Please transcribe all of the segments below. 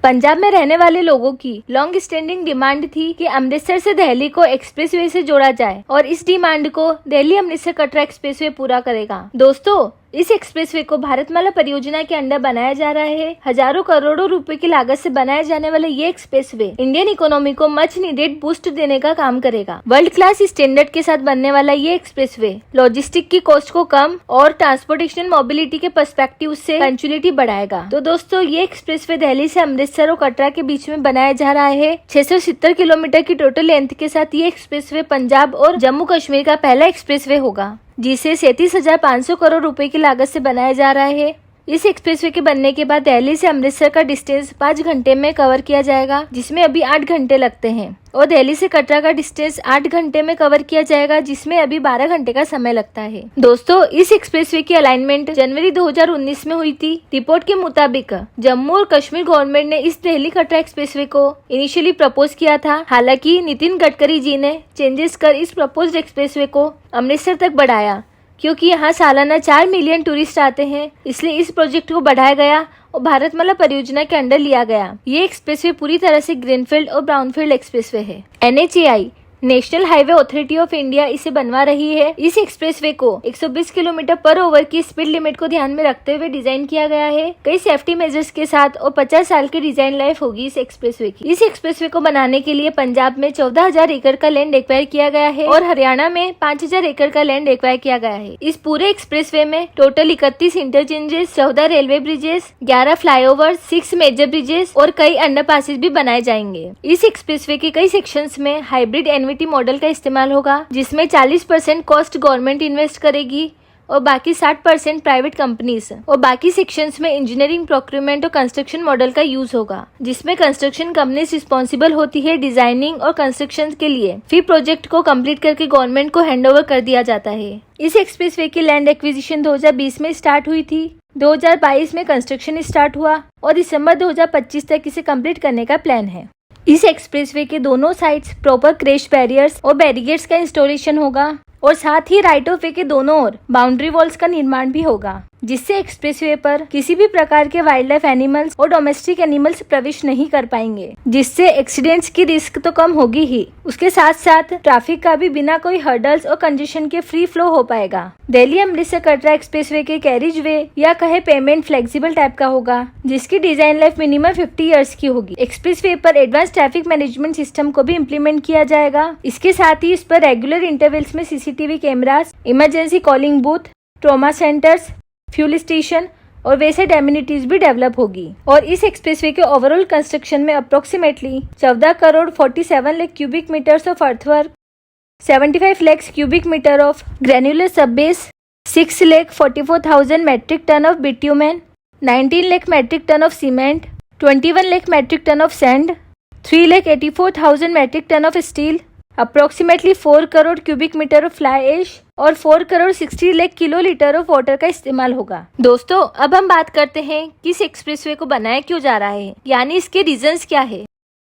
पंजाब में रहने वाले लोगों की लॉन्ग स्टैंडिंग डिमांड थी कि अमृतसर से दिल्ली को एक्सप्रेसवे से जोड़ा जाए और इस डिमांड को दिल्ली अमृतसर कटरा एक्सप्रेसवे पूरा करेगा। दोस्तों, इस एक्सप्रेसवे को भारतमाला परियोजना के अंडर बनाया जा रहा है। हजारों करोड़ों रुपए की लागत से बनाए जाने वाला ये एक्सप्रेसवे इंडियन इकोनॉमी को मच नीडेड बूस्ट देने का काम करेगा। वर्ल्ड क्लास स्टैंडर्ड के साथ बनने वाला ये एक्सप्रेसवे लॉजिस्टिक की कॉस्ट को कम और ट्रांसपोर्टेशन मोबिलिटी के पर्सपेक्टिव से पंक्चुअलिटी बढ़ाएगा। तो दोस्तों, ये एक्सप्रेसवे दिल्ली से अमृतसर और कटरा के बीच में बनाया जा रहा है। 670 किलोमीटर की टोटल लेंथ के साथ ये एक्सप्रेसवे पंजाब और जम्मू कश्मीर का पहला एक्सप्रेसवे होगा, जिसे 37,500 करोड़ रुपए की लागत से बनाया जा रहा है। इस एक्सप्रेसवे के बनने के बाद दिल्ली से अमृतसर का डिस्टेंस 5 घंटे में कवर किया जाएगा, जिसमें अभी 8 घंटे लगते हैं, और दिल्ली से कटरा का डिस्टेंस 8 घंटे में कवर किया जाएगा, जिसमें अभी 12 घंटे का समय लगता है। दोस्तों, इस एक्सप्रेसवे की अलाइनमेंट जनवरी 2019 में हुई थी। रिपोर्ट के मुताबिक जम्मू और कश्मीर गवर्नमेंट ने इस दिल्ली कटरा एक्सप्रेसवे को इनिशियली प्रपोज किया था। हालांकि नितिन गडकरी जी ने चेंजेस कर इस प्रपोज्ड एक्सप्रेसवे को अमृतसर तक बढ़ाया, क्योंकि यहाँ सालाना 4 मिलियन टूरिस्ट आते हैं, इसलिए इस प्रोजेक्ट को बढ़ाया गया और भारतमाला परियोजना के अंडर लिया गया। ये एक्सप्रेसवे पूरी तरह से ग्रीनफील्ड और ब्राउनफील्ड एक्सप्रेसवे है। NHAI national highway authority of India इसे बनवा रही है। इस एक्सप्रेसवे को 120 किलोमीटर पर ओवर की स्पीड लिमिट को ध्यान में रखते हुए डिजाइन किया गया है, कई सेफ्टी मेजर्स के साथ, और 50 साल की डिजाइन लाइफ होगी इस एक्सप्रेसवे की। इस एक्सप्रेसवे को बनाने के लिए पंजाब में 14,000 एकड़ का लैंड एक्वायर किया गया है और हरियाणा में 5,000 एकड़ का लैंड एक्वायर किया गया है। इस पूरे एक्सप्रेसवे में total 31 interchanges, 14 railway bridges, 11 flyover, 6 major bridges और कई अंडरपासेस भी बनाए जाएंगे। इस एक्सप्रेसवे के कई सेक्शंस में हाइब्रिड मॉडल का इस्तेमाल होगा, जिसमें 40% कॉस्ट गवर्नमेंट इन्वेस्ट करेगी और बाकी 60% प्राइवेट कंपनीज, और बाकी सेक्शंस में इंजीनियरिंग, प्रोक्योरमेंट और कंस्ट्रक्शन मॉडल का यूज होगा, जिसमें कंस्ट्रक्शन कंपनीज रिस्पॉन्सिबल होती है डिजाइनिंग और कंस्ट्रक्शन के लिए। फिर प्रोजेक्ट को कंप्लीट करके गवर्नमेंट को हैंडओवर कर दिया जाता है। इस एक्सप्रेसवे की लैंड एक्विजिशन 2020 में स्टार्ट हुई थी, 2022 में कंस्ट्रक्शन स्टार्ट हुआ और दिसंबर 2025 तक इसे कंप्लीट करने का प्लान है। इस एक्सप्रेसवे के दोनों साइड्स प्रॉपर क्रैश बैरियर्स और बैरिकेड्स का इंस्टॉलेशन होगा, और साथ ही राइट ऑफ वे के दोनों ओर बाउंड्री वॉल्स का निर्माण भी होगा, जिससे एक्सप्रेसवे पर किसी भी प्रकार के वाइल्ड लाइफ एनिमल्स और डोमेस्टिक एनिमल्स प्रवेश नहीं कर पाएंगे, जिससे एक्सीडेंट्स की रिस्क तो कम होगी ही, उसके साथ साथ ट्रैफिक का भी बिना कोई हर्डल्स और कंजेशन के फ्री फ्लो हो पाएगा। दिल्ली अमृतसर कटरा एक्सप्रेसवे के कैरिज वे या कहे पेमेंट फ्लेक्सिबल टाइप का होगा, जिसकी डिजाइन लाइफ मिनिमम 50 ईयर्स की होगी। एक्सप्रेसवे पर एडवांस ट्रैफिक मैनेजमेंट सिस्टम को भी इम्प्लीमेंट किया जाएगा। इसके साथ ही इस पर रेगुलर इंटरवल्स में CCTV cameras, emergency calling booth, trauma centres, fuel station और वैसे एमिनिटीज भी डेवलप होगी। और इस एक्सप्रेसवे के ओवरऑल कंस्ट्रक्शन में approximately 14 crore 47 lakh cubic metres of earthwork, 75 lakh cubic metre of granular subbase, 6 lakh 44,000 metric ton of bitumen, 19 lakh metric ton of cement, 21 lakh metric ton of sand, 3 lakh 84,000 metric ton of steel, approximately 4 crore cubic metre of fly ash और 4 crore 60 lakh kilo litre of water का इस्तेमाल होगा। दोस्तों, अब हम बात करते हैं कि इस एक्सप्रेसवे को बनाया क्यों जा रहा है, यानी इसके रीजंस क्या है।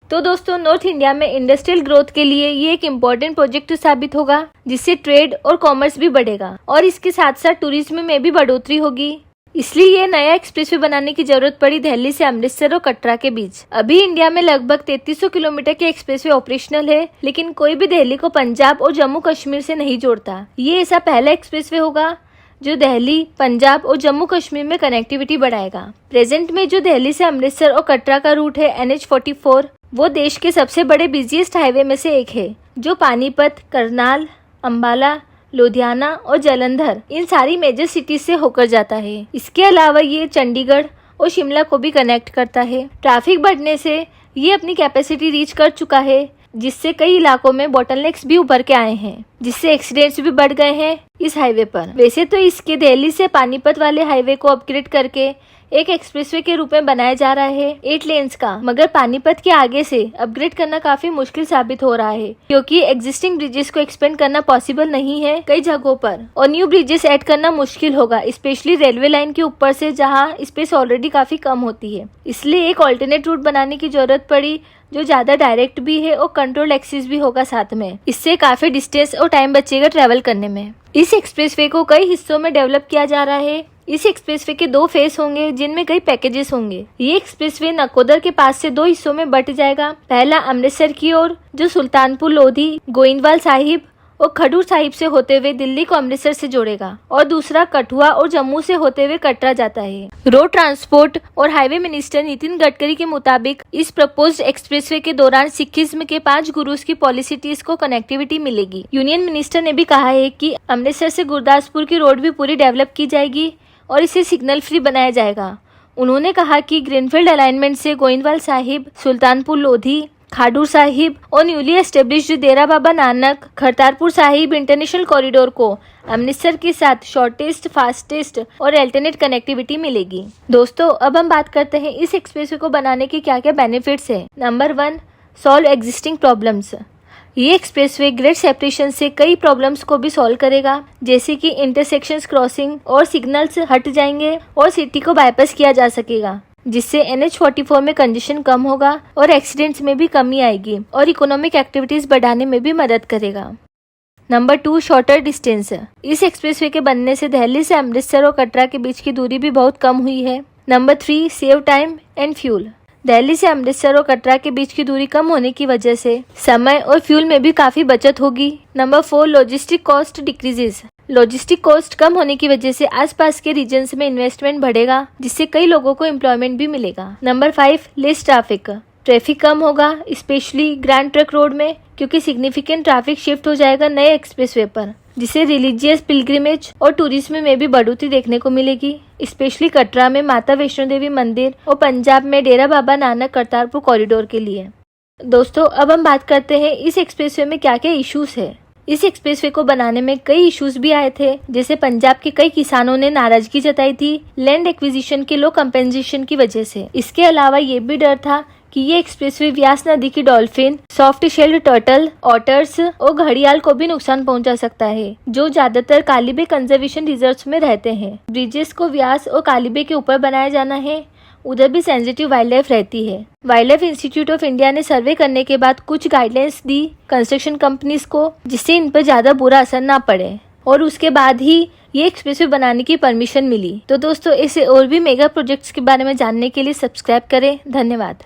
तो दोस्तों, नॉर्थ इंडिया में इंडस्ट्रियल ग्रोथ के लिए ये एक इम्पोर्टेंट प्रोजेक्ट साबित होगा, जिससे ट्रेड और कॉमर्स भी बढ़ेगा और इसके साथ साथ टूरिज्म में भी बढ़ोतरी होगी। इसलिए ये नया एक्सप्रेसवे बनाने की जरूरत पड़ी दिल्ली से अमृतसर और कटरा के बीच। अभी इंडिया में लगभग 3300 किलोमीटर के एक्सप्रेसवे ऑपरेशनल है, लेकिन कोई भी दिल्ली को पंजाब और जम्मू कश्मीर से नहीं जोड़ता। ये ऐसा पहला एक्सप्रेसवे होगा जो दिल्ली, पंजाब और जम्मू कश्मीर में कनेक्टिविटी बढ़ाएगा। प्रेजेंट में जो दिल्ली से अमृतसर और कटरा का रूट है NH44, वो देश के सबसे बड़े बिजिएस्ट हाईवे में से एक है, जो पानीपत, करनाल, अम्बाला, लुधियाना और जालंधर इन सारी मेजर सिटीज से होकर जाता है। इसके अलावा ये चंडीगढ़ और शिमला को भी कनेक्ट करता है। ट्रैफिक बढ़ने से ये अपनी कैपेसिटी रीच कर चुका है, जिससे कई इलाकों में बॉटलनेक्स भी उभर के आए हैं, जिससे एक्सीडेंट्स भी बढ़ गए हैं इस हाईवे पर। वैसे तो इसके दिल्ली से पानीपत वाले हाईवे को अपग्रेड करके एक एक्सप्रेसवे के रूप में बनाया जा रहा है 8 लेन्स का, मगर पानीपत के आगे से अपग्रेड करना काफी मुश्किल साबित हो रहा है, क्योंकि एग्जिस्टिंग ब्रिजेस को एक्सपेंड करना पॉसिबल नहीं है कई जगहों पर, और न्यू ब्रिजेस ऐड करना मुश्किल होगा, स्पेशली रेलवे लाइन के ऊपर से, जहाँ स्पेस ऑलरेडी काफी कम होती है। इसलिए एक ऑल्टरनेट रूट बनाने की जरूरत पड़ी, जो ज्यादा डायरेक्ट भी है और कंट्रोल एक्सेस भी होगा साथ में। इससे काफी डिस्टेंस और टाइम बचेगा ट्रेवल करने में। इस एक्सप्रेसवे को कई हिस्सों में डेवलप किया जा रहा है। इस एक्सप्रेसवे के 2 फेस होंगे जिनमें कई पैकेजेस होंगे। ये एक्सप्रेसवे नकोदर के पास से 2 हिस्सों में बट जाएगा। पहला अमृतसर की ओर जो सुल्तानपुर लोधी, गोइंदवाल साहिब और खडूर साहिब से होते हुए दिल्ली को अमृतसर से जोड़ेगा और दूसरा कठुआ और जम्मू से होते हुए कटरा जाता है। रोड ट्रांसपोर्ट और हाईवे मिनिस्टर नितिन गडकरी के मुताबिक इस प्रपोज्ड एक्सप्रेसवे के दौरान सिखिज्म के 5 गुरुज की पॉलिसिटीज को कनेक्टिविटी मिलेगी। यूनियन मिनिस्टर ने भी कहा है कि अमृतसर से गुरदासपुर की रोड भी पूरी डेवलप की जाएगी और इसे सिग्नल फ्री बनाया जाएगा। उन्होंने कहा कि ग्रीनफील्ड अलाइनमेंट से गोइंदवाल साहिब, सुल्तानपुर लोधी, खाडूर साहिब और newly established Dera Baba Nanak Kartarpur Sahib international corridor को अमृतसर के साथ शॉर्टेस्ट, फास्टेस्ट और अल्टरनेट कनेक्टिविटी मिलेगी। दोस्तों, अब हम बात करते हैं इस एक्सप्रेसवे को बनाने के क्या क्या बेनिफिट्स हैं। Number 1, solve existing problems. ये एक्सप्रेसवे ग्रेड सेपरेशन से कई प्रॉब्लम्स को भी सॉल्व करेगा, जैसे कि इंटरसेक्शंस क्रॉसिंग और सिग्नल्स हट जाएंगे और सिटी को बाईपास किया जा सकेगा, जिससे NH44 में कंजेशन कम होगा और एक्सीडेंट्स में भी कमी आएगी और इकोनॉमिक एक्टिविटीज बढ़ाने में भी मदद करेगा। Number 2, shorter distance. इस एक्सप्रेसवे के बनने से दिल्ली से अमृतसर और कटरा के बीच की दूरी भी बहुत कम हुई है। Number 3, save time and fuel. Delhi से अमृतसर और कटरा के बीच की दूरी कम होने की वजह से समय और फ्यूल में भी काफी बचत होगी। Number 4, logistic cost decreases. Logistic cost कम होने की वजह से आसपास के रीजन्स में इन्वेस्टमेंट बढ़ेगा, जिससे कई लोगों को एम्प्लॉयमेंट भी मिलेगा। नंबर 5, लेस ट्रैफिक कम होगा, स्पेशली ग्रैंड ट्रक रोड में, क्योंकि सिग्निफिकेंट ट्रैफिक शिफ्ट हो जाएगा नए एक्सप्रेसवे पर, जिससे रिलीजियस पिलग्रिमेज और टूरिज्म में भी बढ़ोतरी देखने को मिलेगी, स्पेशली कटरा में माता वैष्णो देवी मंदिर और पंजाब में डेरा बाबा नानक करतारपुर कॉरिडोर के लिए। दोस्तों, अब हम बात करते हैं इस एक्सप्रेसवे में क्या क्या इश्यूज है। इस एक्सप्रेसवे को बनाने में कई इश्यूज भी आए थे, जैसे पंजाब के कई किसानों ने नाराजगी जताई थी लैंड एक्विजिशन के लो कंपेंसेशन की वजह से। इसके अलावा ये भी डर था कि ये एक्सप्रेसवे व्यास नदी की dolphin, soft shelled turtle, otters और घड़ियाल को भी नुकसान पहुंचा सकता है, जो ज्यादातर कालीबे कंजर्वेशन रिजर्व्स में रहते हैं। ब्रिजेस को व्यास और कालीबे के ऊपर बनाया जाना है, उधर भी सेंसिटिव वाइल्ड लाइफ रहती है। Wild life institute of India ने सर्वे करने के बाद कुछ गाइडलाइंस दी कंस्ट्रक्शन कंपनीज को, जिससे इन पर ज्यादा बुरा असर ना पड़े, और उसके बाद ही ये एक्सप्रेसवे बनाने की परमिशन मिली। तो दोस्तों, ऐसे और भी मेगा प्रोजेक्ट्स के बारे में जानने के लिए सब्सक्राइब करें। धन्यवाद।